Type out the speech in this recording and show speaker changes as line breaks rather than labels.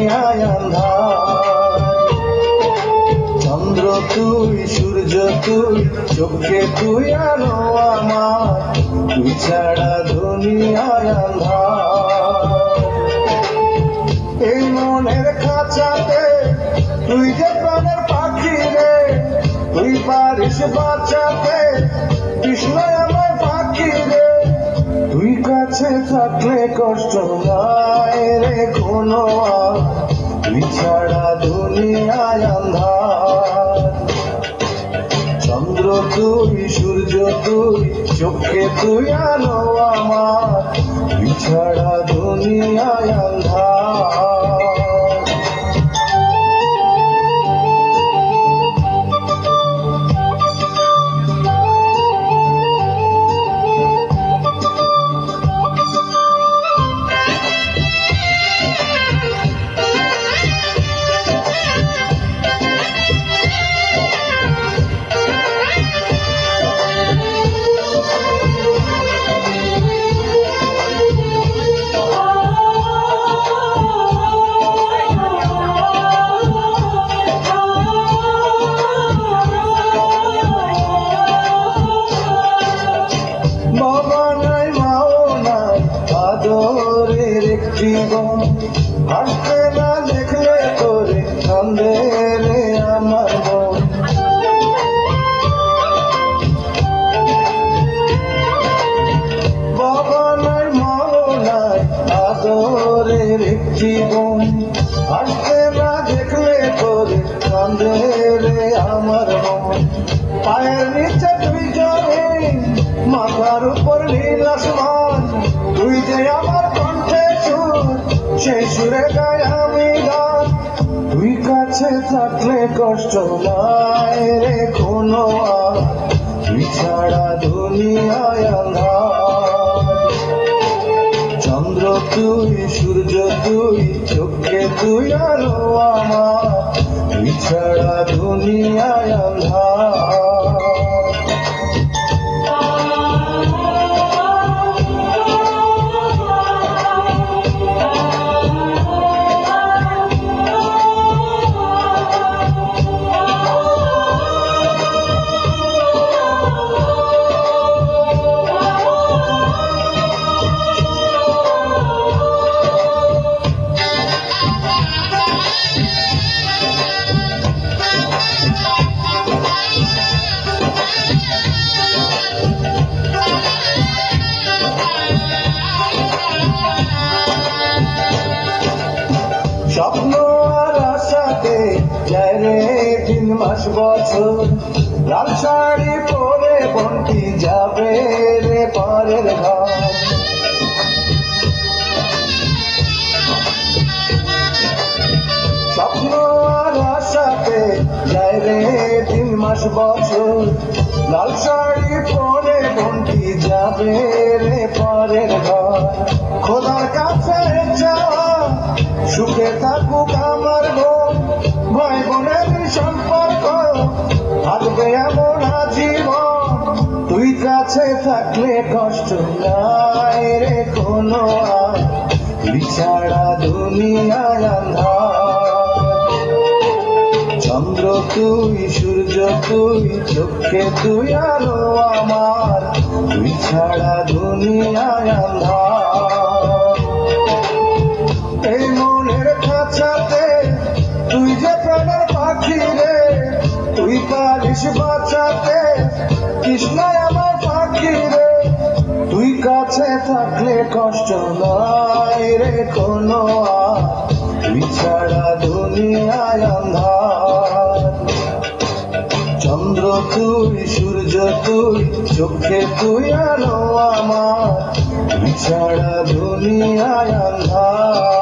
দুনিয়ায় আন্ধার। চন্দ্র তুই, সূর্য তুই, চোখে তুই আলো আমার, তুই ছাড়া দুনিয়ায় আন্ধার। এই মনের খাঁচাতে তুই যে প্রাণের পাখি রে, তুই পারিস বাঁচাতে কৃষ্ণ আমার পাখি রে। তুই কাছে থাকলে কষ্ট নাই রে কোনো, তুই ছাড়া দুনিয়ায় আন্ধার। চন্দ্র তুই, সূর্য তুই, চোখে তুই আলো আমার, তুই ছাড়া দুনিয়ায় আন্ধার। বাবা নাই, মাও নাই, আদরের একটি বোন, হাসতে না দেখলে তোরে কান্দে রে আমার বোন। বাবা নাই, মাও নাই, আদরের একটি বোন, হাসতে না দেখলে তোরে কান্দে রে আমার বোন। পায়ের নিচে তুই জমি, মাথার উপর নীল আসমান, তুই যে আমার কণ্ঠে সুর, সেই সুরে গাই আমি গান। তুই কাছে থাকলে কষ্ট নাই রে কোনো, তুই ছাড়া দুনিয়ায় আন্ধার। চন্দ্র তুই, সূর্য তুই, চোখে তুই আলো আমার, তুই ছাড়া দুনিয়ায় আন্ধার। স্বপ্ন আর আশাতে যায় রে দিন মাস বছর, লাল শাড়ি পরে বন্টি যাবে রে পরের ঘর। স্বপ্ন আর আশাতে যায় রে দিন মাস বছর, লাল শাড়ি পরে বন্টি যাবে রে পরের ঘর। খোদার কাছে যাওয়া সুখে থাকুক আমার বোন, ভাই বোনের সম্পর্ক থাকবে এমন আজীবন। তুই কাছে থাকলে কষ্ট নাই রে কোনো, তুই ছাড়া দুনিয়ায় আন্ধার। চন্দ্র তুই, সূর্য তুই, চোখে তুই আলো আমার, তুই ছাড়া দুনিয়ায় আন্ধার। এই মনের খাঁচাতে তুই যে প্রাণের পাখি রে, তুই পারিস বাঁচাতে কৃষ্ণ আমার পাখি রে। তুই কাছে থাকলে কষ্ট নাই রে কোনো, তুই ছাড়া দুনিয়ায় আন্ধার। চন্দ্র তুই, সূর্য তুই, চোখে তুই আলো আমার, তুই ছাড়া দুনিয়ায় আন্ধার।